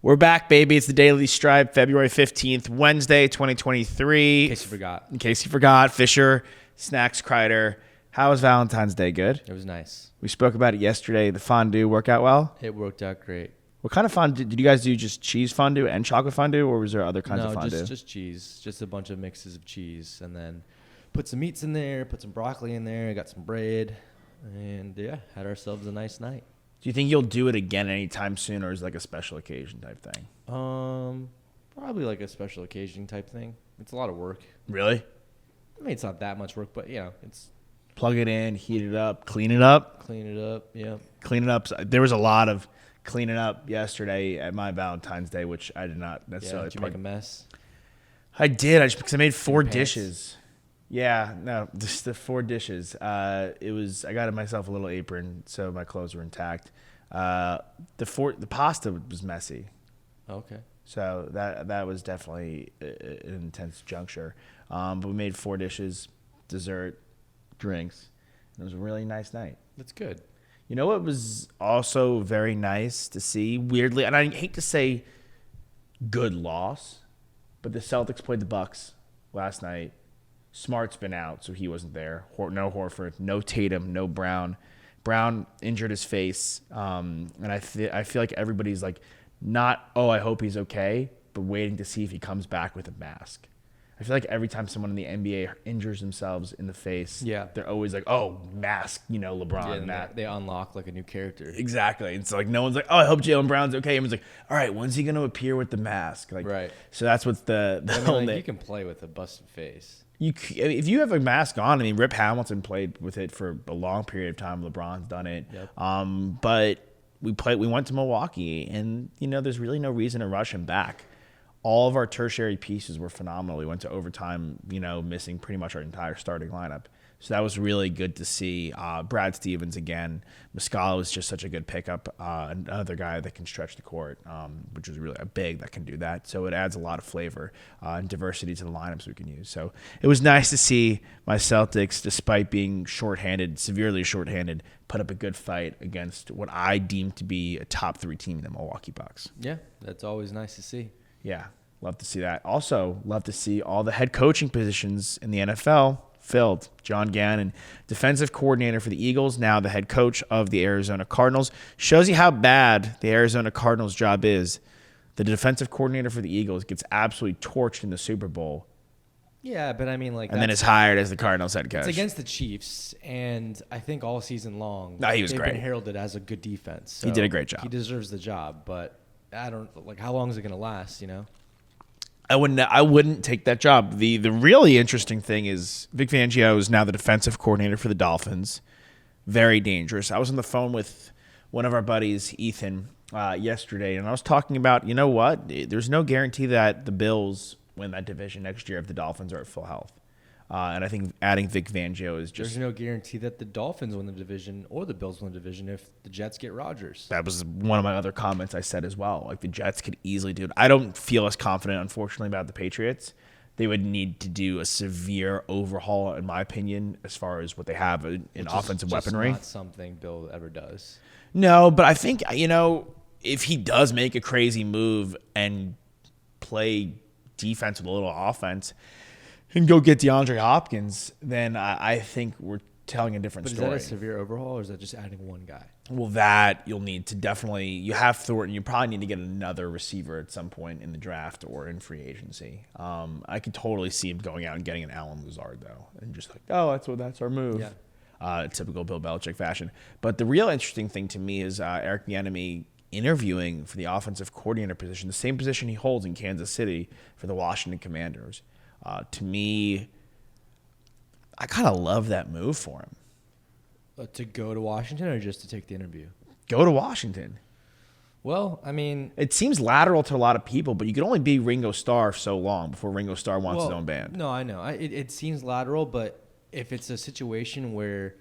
We're back, baby. It's the Daily Stripe, February 15th, Wednesday, 2023. In case you forgot. In case you forgot, Fisher, Snacks, Kreider. How was Valentine's Day? Good? It was nice. We spoke about it yesterday. The fondue work out well? It worked out great. What kind of fondue? Did you guys do just cheese fondue and chocolate fondue, or was there other kinds of fondue? No, just cheese. Just a bunch of mixes of cheese. And then put some meats in there, put some broccoli in there, got some bread. And, yeah, had ourselves a nice night. Do you think you'll do it again anytime soon, or is it like a special occasion type thing? Probably like a special occasion type thing. It's a lot of work. Really? I mean, it's not that much work, but, it's... Plug it in, heat it up, clean it up. Clean it up, yeah. Clean it up. There was a lot of cleaning up yesterday at my Valentine's Day, which I did not necessarily. Yeah, did you make a mess? I did. Because I made 4 Pants? dishes. Yeah, no, just the 4 dishes. I got myself a little apron, so my clothes were intact. The pasta was messy. Okay. So that was definitely an intense juncture. But we made 4 dishes, dessert, drinks. And it was a really nice night. That's good. You know what was also very nice to see, weirdly, and I hate to say good loss, but the Celtics played the Bucks last night. Smart's been out, so he wasn't there. No Horford, no Tatum, no Brown. Brown injured his face, and I feel like everybody's like, not, oh, I hope he's okay, but waiting to see if he comes back with a mask. I feel like every time someone in the NBA injures themselves in the face, they're always like, oh, mask, LeBron. Yeah, they unlock like a new character. Exactly. It's like no one's like, oh, I hope Jaylen Brown's okay. Everyone's like, all right, when's he going to appear with the mask? Like, right. So that's what's the whole thing. You can play with a busted face. If you have a mask on, I mean, Rip Hamilton played with it for a long period of time. LeBron's done it. Yep. But we went to Milwaukee, and there's really no reason to rush him back. All of our tertiary pieces were phenomenal. We went to overtime, missing pretty much our entire starting lineup. So that was really good to see. Brad Stevens again. Muscala was just such a good pickup. Another guy that can stretch the court, which is really a big that can do that. So it adds a lot of flavor and diversity to the lineups we can use. So it was nice to see my Celtics, despite being severely shorthanded, put up a good fight against what I deem to be a top 3 team in the Milwaukee Bucks. Yeah, that's always nice to see. Yeah, love to see that. Also, love to see all the head coaching positions in the NFL filled. John Gannon, defensive coordinator for the Eagles, now the head coach of the Arizona Cardinals. Shows you how bad the Arizona Cardinals job is. The defensive coordinator for the Eagles gets absolutely torched in the Super Bowl. Yeah, but I mean, and then is hired as the Cardinals head coach. It's against the Chiefs, and I think all season long, he was they've great. Been heralded as a good defense. So he did a great job. He deserves the job, but I don't how long is it going to last? I wouldn't take that job. The really interesting thing is Vic Fangio is now the defensive coordinator for the Dolphins. Very dangerous. I was on the phone with one of our buddies, Ethan, yesterday, and I was talking about, there's no guarantee that the Bills win that division next year if the Dolphins are at full health. And I think adding Vic Fangio is just... There's no guarantee that the Dolphins win the division or the Bills win the division if the Jets get Rodgers. That was one of my other comments I said as well. Like, the Jets could easily do it. I don't feel as confident, unfortunately, about the Patriots. They would need to do a severe overhaul, in my opinion, as far as what they have in offensive weaponry. Not something Bill ever does. No, but I think, if he does make a crazy move and play defense with a little offense and go get DeAndre Hopkins, then I think we're telling a different story. But is that a severe overhaul, or is that just adding one guy? Well, that you'll need to definitely – you have Thornton. You probably need to get another receiver at some point in the draft or in free agency. I could totally see him going out and getting an Alan Lazard, though, and just like, oh, that's our move. Yeah. Typical Bill Belichick fashion. But the real interesting thing to me is Eric Bieniemy interviewing for the offensive coordinator position, the same position he holds in Kansas City for the Washington Commanders. To me, I kind of love that move for him. To go to Washington or just to take the interview? Go to Washington. Well, I mean... It seems lateral to a lot of people, but you can only be Ringo Starr so long before Ringo Starr wants his own band. No, I know. It seems lateral, but if it's a situation where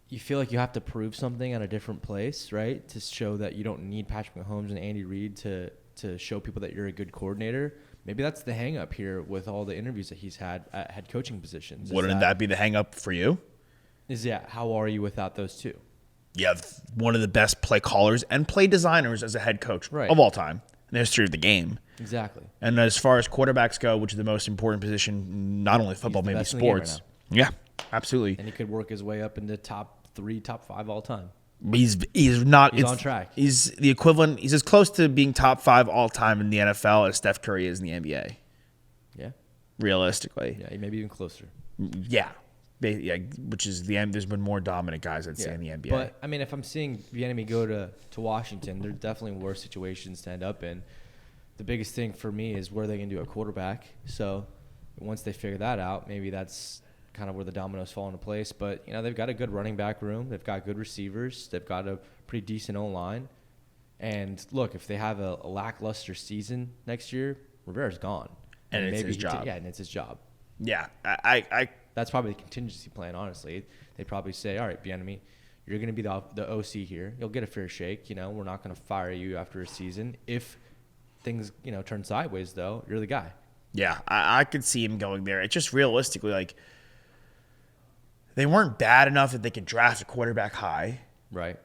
you feel like you have to prove something at a different place, right, to show that you don't need Patrick Mahomes and Andy Reid to show people that you're a good coordinator... Maybe that's the hang-up here with all the interviews that he's had at head coaching positions. Wouldn't that be the hang-up for you? How are you without those two? you have one of the best play callers and play designers as a head coach of all time in the history of the game. Exactly. And as far as quarterbacks go, which is the most important position, not only football, maybe sports. Yeah, absolutely. And he could work his way up into top 3, top 5 all time. He's on track. He's the equivalent. He's as close to being top 5 all time in the NFL as Steph Curry is in the NBA. Yeah. Realistically. Yeah, maybe even closer. Yeah. Yeah, which is the end. There's been more dominant guys, I'd say, in the NBA. But I mean, if I'm seeing Bieniemy go to Washington, there are definitely worse situations to end up in. The biggest thing for me is where they can do a quarterback. So once they figure that out, maybe that's kind of where the dominoes fall into place. But they've got a good running back room. They've got good receivers. They've got a pretty decent O-line. And look, if they have a lackluster season next year, Rivera's gone. And it's his job. And it's his job. Yeah, I that's probably the contingency plan, honestly. They probably say, all right, Bieniemy, you're going to be the OC here. You'll get a fair shake. We're not going to fire you after a season. If things, turn sideways, though, you're the guy. Yeah, I could see him going there. It's just realistically, like, they weren't bad enough that they could draft a quarterback high. Right.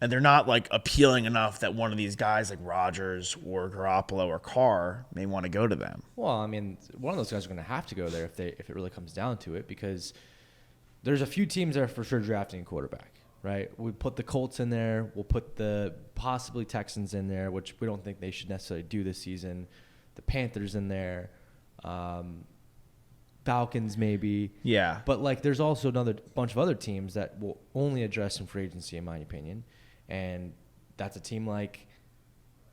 And they're not, like, appealing enough that one of these guys like Rodgers or Garoppolo or Carr may want to go to them. Well, I mean, one of those guys are going to have to go there if it really comes down to it, because there's a few teams that are for sure drafting a quarterback, right? We put the Colts in there. We'll put the possibly Texans in there, which we don't think they should necessarily do this season. The Panthers in there. Falcons maybe. Yeah. But, like, there's also another bunch of other teams that will only address some free agency, in my opinion. And that's a team like,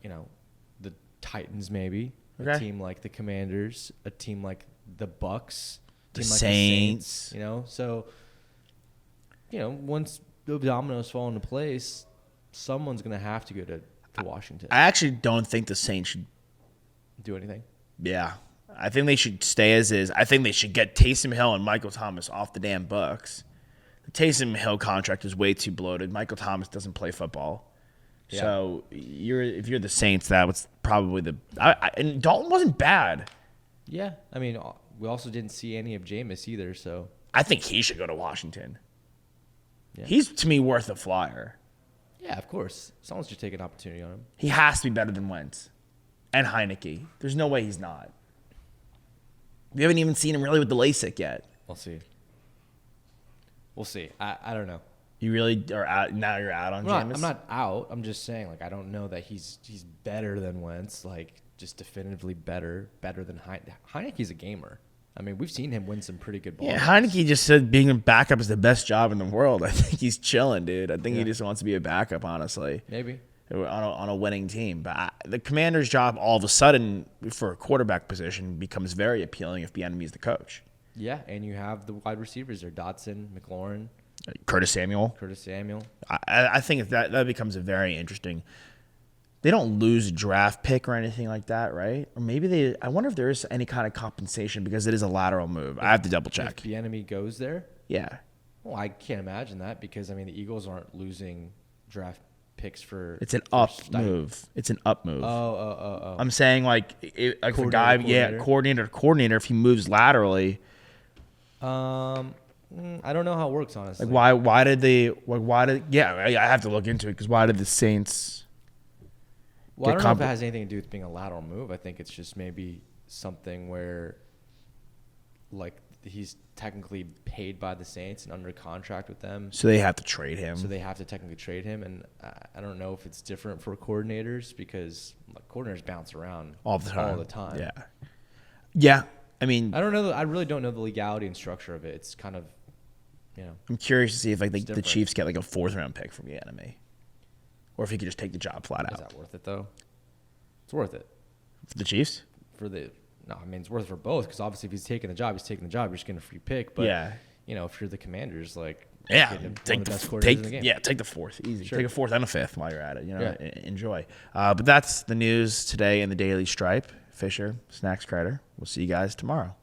the Titans maybe, a team like the Commanders, a team like the Bucks, the Saints. So, once the dominoes fall into place, someone's going to have to go to Washington. I actually don't think the Saints should do anything. Yeah. I think they should stay as is. I think they should get Taysom Hill and Michael Thomas off the damn Bucks. The Taysom Hill contract is way too bloated. Michael Thomas doesn't play football. Yeah. So if you're the Saints, that was probably and Dalton wasn't bad. Yeah. I mean, we also didn't see any of Jameis either, so. I think he should go to Washington. Yeah. He's, to me, worth a flyer. Yeah, of course. Someone should take an opportunity on him. He has to be better than Wentz and Heineke. There's no way he's not. We haven't even seen him really with the LASIK yet. We'll see. We'll see. I don't know. You really are out now? You're out on Jameis? I'm not out. I'm just saying, like, I don't know that he's better than Wentz. Like, just definitively better than Heineke. Heineke's a gamer. I mean, we've seen him win some pretty good balls. Yeah, Heineke just said being a backup is the best job in the world. I think he's chilling, dude. I think he just wants to be a backup, honestly. Maybe. On a winning team. But the Commander's job all of a sudden for a quarterback position becomes very appealing if Bieniemy is the coach. Yeah, and you have the wide receivers there, Dotson, McLaurin. Curtis Samuel. I think that becomes a very interesting. They don't lose a draft pick or anything like that, right? Or maybe I wonder if there is any kind of compensation because it is a lateral move. I have to double check. If Bieniemy goes there? Yeah. Well, I can't imagine that because, I mean, the Eagles aren't losing draft picks for. It's an up move. It's an up move. Oh. I'm saying like the guy, coordinator. If he moves laterally. I don't know how it works, honestly. Like why did they? Yeah, I have to look into it because why did the Saints? Well, I don't know if it has anything to do with being a lateral move. I think it's just maybe something where, like, he's technically paid by the Saints and under contract with them. So they have to trade him. So they have to technically trade him, and I don't know if it's different for coordinators because coordinators bounce around all the time. Yeah. Yeah. I mean, I don't know. I really don't know the legality and structure of it. It's kind of, I'm curious to see if the Chiefs get like a 4th round pick from Bieniemy, or if he could just take the job flat out. Is that worth it though? It's worth it for the Chiefs. No, I mean it's worth it for both because obviously if he's taking the job, he's taking the job. You're just getting a free pick. But if you're the Commanders, like take the 4th easy. Sure. Take a 4th and a 5th while you're at it. Enjoy. But that's the news today in the Daily Stripe. Fisher, Snacks Crider. We'll see you guys tomorrow.